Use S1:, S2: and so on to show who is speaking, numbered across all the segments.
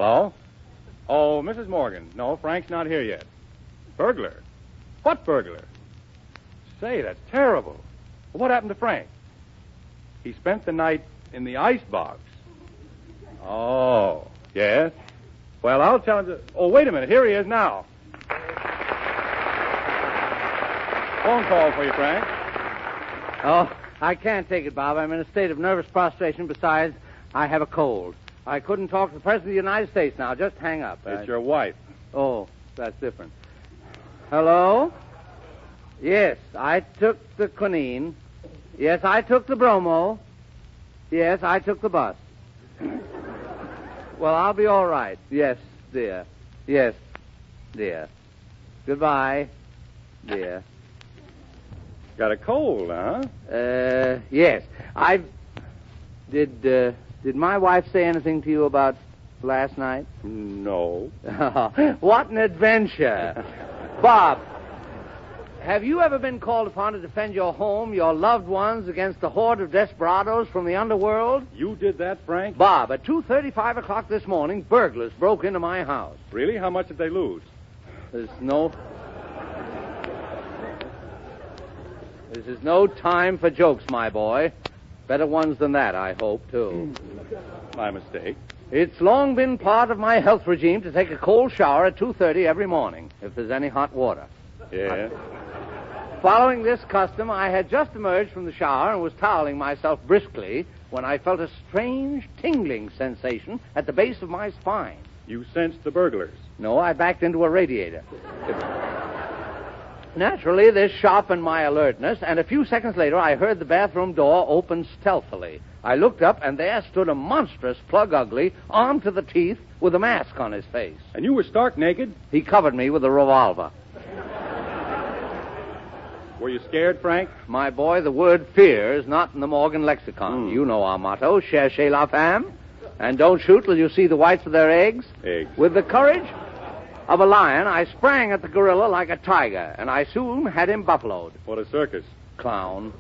S1: Hello? Oh, Mrs. Morgan. No, Frank's not here yet. Burglar? What burglar? Say, that's terrible. What happened to Frank? He spent the night in the icebox. Oh, yes? Well, I'll tell him to... Oh, wait a minute. Here he is now. Phone call for you, Frank.
S2: Oh, I can't take it, Bob. I'm in a state of nervous prostration. Besides, I have a cold. I couldn't talk to the President of the United States now. Just hang up.
S1: It's your wife.
S2: Oh, that's different. Hello? Yes, I took the quinine. Yes, I took the bromo. Yes, I took the bus. Well, I'll be all right. Yes, dear. Yes, dear. Goodbye, dear.
S1: Got a cold, huh?
S2: Yes. Did my wife say anything to you about last night?
S1: No.
S2: What an adventure. Bob, have you ever been called upon to defend your home, your loved ones, against a horde of desperados from the underworld?
S1: You did that, Frank?
S2: Bob, at 2:35 o'clock this morning, burglars broke into my house.
S1: Really? How much did they lose?
S2: This is no time for jokes, my boy. Better ones than that, I hope, too.
S1: My mistake.
S2: It's long been part of my health regime to take a cold shower at 2:30 every morning, if there's any hot water.
S1: Yeah?
S2: Following this custom, I had just emerged from the shower and was toweling myself briskly when I felt a strange tingling sensation at the base of my spine.
S1: You sensed the burglars?
S2: No, I backed into a radiator. Naturally, this sharpened my alertness, and a few seconds later, I heard the bathroom door open stealthily. I looked up, and there stood a monstrous plug ugly, armed to the teeth, with a mask on his face.
S1: And you were stark naked?
S2: He covered me with a revolver.
S1: Were you scared, Frank?
S2: My boy, the word fear is not in the Morgan lexicon. You know our motto, cherchez la femme. And don't shoot till you see the whites of their eggs.
S1: Eggs.
S2: With the courage of a lion, I sprang at the gorilla like a tiger, and I soon had him buffaloed.
S1: What a circus.
S2: Clown.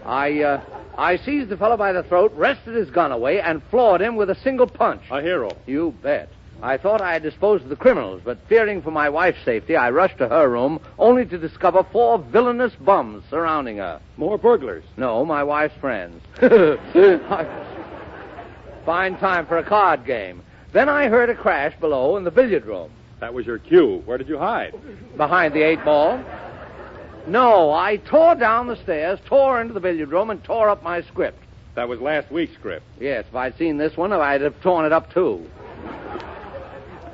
S2: I seized the fellow by the throat, wrested his gun away, and floored him with a single punch.
S1: A hero.
S2: You bet. I thought I had disposed of the criminals, but fearing for my wife's safety, I rushed to her room, only to discover 4 villainous bums surrounding her.
S1: More burglars?
S2: No, my wife's friends. Fine time for a card game. Then I heard a crash below in the billiard room.
S1: That was your cue. Where did you hide?
S2: Behind the 8-ball. No, I tore down the stairs, tore into the billiard room, and tore up my script.
S1: That was last week's script.
S2: Yes, if I'd seen this one, I'd have torn it up, too.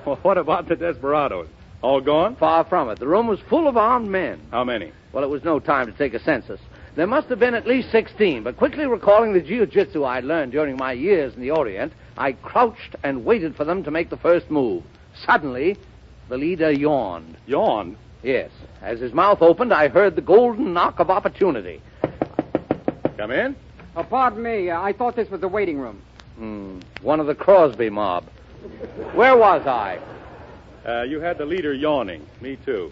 S1: Well, what about the desperados? All gone?
S2: Far from it. The room was full of armed men.
S1: How many?
S2: Well, it was no time to take a census. There must have been at least 16, but quickly recalling the jiu-jitsu I'd learned during my years in the Orient, I crouched and waited for them to make the first move. Suddenly, the leader yawned.
S1: Yawned?
S2: Yes. As his mouth opened, I heard the golden knock of opportunity.
S1: Come in?
S3: Pardon me. I thought this was the waiting room.
S2: One of the Crosby mob. Where was I?
S1: You had the leader yawning. Me too.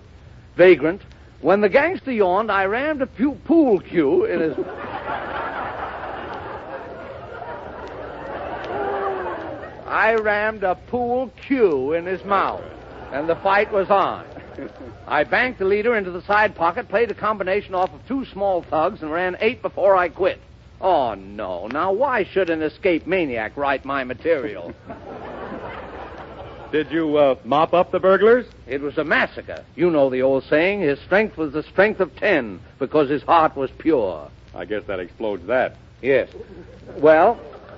S2: Vagrant. When the gangster yawned, I rammed a pool cue in his... I rammed a pool cue in his mouth, and the fight was on. I banked the leader into the side pocket, played a combination off of 2 small thugs, and ran 8 before I quit. Oh, no. Now, why should an escaped maniac write my material?
S1: Did you mop up the burglars?
S2: It was a massacre. You know the old saying, his strength was the strength of 10 because his heart was pure.
S1: I guess that explodes that.
S2: Yes. Well,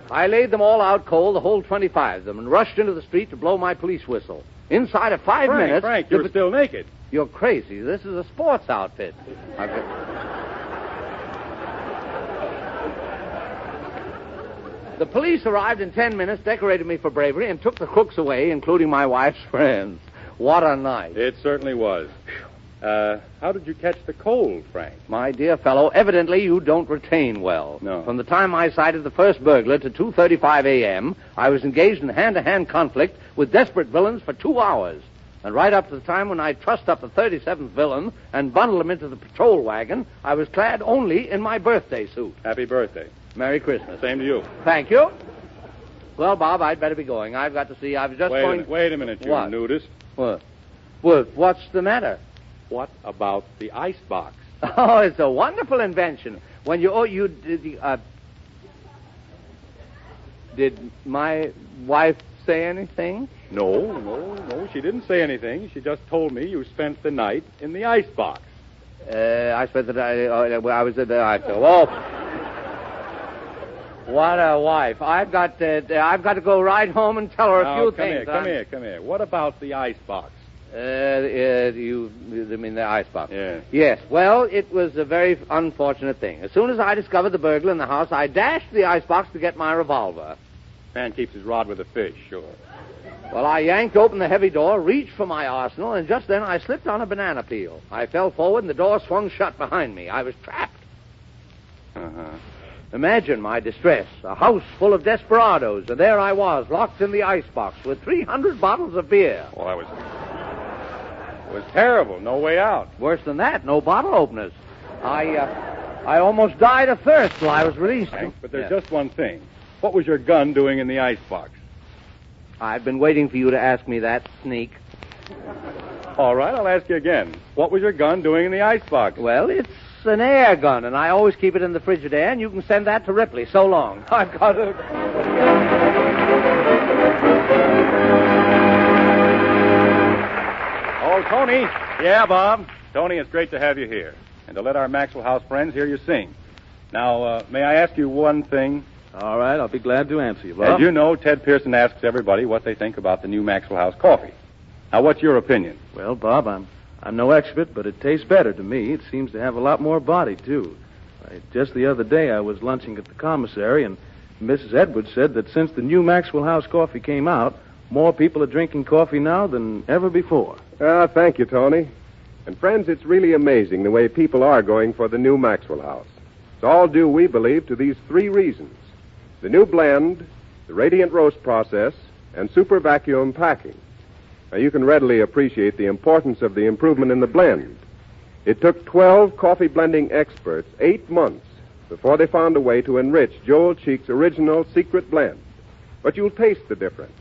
S2: I laid them all out cold, the whole 25 of them, and rushed into the street to blow my police whistle. Inside of 5 minutes...
S1: Frank, you're still naked.
S2: You're crazy. This is a sports outfit. The police arrived in 10 minutes, decorated me for bravery, and took the crooks away, including my wife's friends. What a night.
S1: It certainly was. How did you catch the cold, Frank?
S2: My dear fellow, evidently you don't retain well.
S1: No.
S2: From the time I sighted the first burglar to 2:35 a.m., I was engaged in hand-to-hand conflict with desperate villains for 2 hours. And right up to the time when I trussed up the 37th villain and bundled him into the patrol wagon, I was clad only in my birthday suit.
S1: Happy birthday.
S2: Merry Christmas.
S1: Same to you.
S2: Thank you. Well, Bob, I'd better be going. I've got to see. I was just going...
S1: Wait a minute, you
S2: What?
S1: nudist.
S2: What? Well, what's the matter?
S1: What about the icebox?
S2: Oh, it's a wonderful invention. When did my wife say anything?
S1: No, she didn't say anything. She just told me you spent the night in the icebox.
S2: I spent the night... I was in the icebox. Oh, what a wife. I've got to go right home and tell her a few things.
S1: Come here. What about the icebox?
S2: You mean the icebox?
S1: Yeah.
S2: Yes. Well, it was a very unfortunate thing. As soon as I discovered the burglar in the house, I dashed the icebox to get my revolver.
S1: Man keeps his rod with a fish, sure.
S2: Well, I yanked open the heavy door, reached for my arsenal, and just then I slipped on a banana peel. I fell forward, and the door swung shut behind me. I was trapped.
S1: Uh-huh.
S2: Imagine my distress. A house full of desperados, and there I was, locked in the icebox with 300 bottles of beer.
S1: Well, it was terrible. No way out.
S2: Worse than that, no bottle openers. I almost died of thirst till I was released.
S1: Thanks, but there's just one thing. What was your gun doing in the icebox?
S2: I've been waiting for you to ask me that, sneak.
S1: All right, I'll ask you again. What was your gun doing in the icebox?
S2: Well, it's an air gun, and I always keep it in the Frigidaire, and you can send that to Ripley. So long. I've got to...
S1: Oh, Tony. Yeah, Bob. Tony, it's great to have you here, and to let our Maxwell House friends hear you sing. Now, may I ask you one thing?
S4: All right, I'll be glad to answer you, Bob.
S1: As you know, Ted Pearson asks everybody what they think about the new Maxwell House coffee. Now, what's your opinion?
S4: Well, Bob, I'm no expert, but it tastes better to me. It seems to have a lot more body, too. Just the other day, I was lunching at the commissary, and Mrs. Edwards said that since the new Maxwell House coffee came out, more people are drinking coffee now than ever before.
S5: Thank you, Tony. And, friends, it's really amazing the way people are going for the new Maxwell House. It's all due, we believe, to these three reasons. The new blend, the radiant roast process, and super vacuum packing. Now, you can readily appreciate the importance of the improvement in the blend. It took 12 coffee blending experts 8 months before they found a way to enrich Joel Cheek's original secret blend. But you'll taste the difference.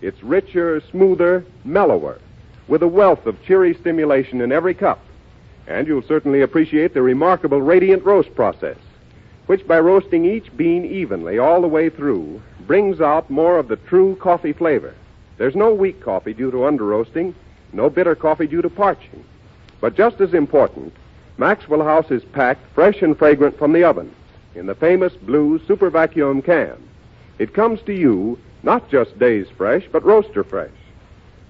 S5: It's richer, smoother, mellower, with a wealth of cheery stimulation in every cup. And you'll certainly appreciate the remarkable radiant roast process, which by roasting each bean evenly all the way through, brings out more of the true coffee flavor. There's no weak coffee due to under-roasting, no bitter coffee due to parching. But just as important, Maxwell House is packed fresh and fragrant from the ovens in the famous blue super vacuum can. It comes to you not just days fresh, but roaster fresh.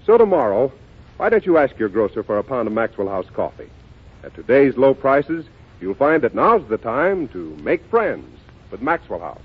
S5: So tomorrow, why don't you ask your grocer for a pound of Maxwell House coffee? At today's low prices, you'll find that now's the time to make friends with Maxwell House.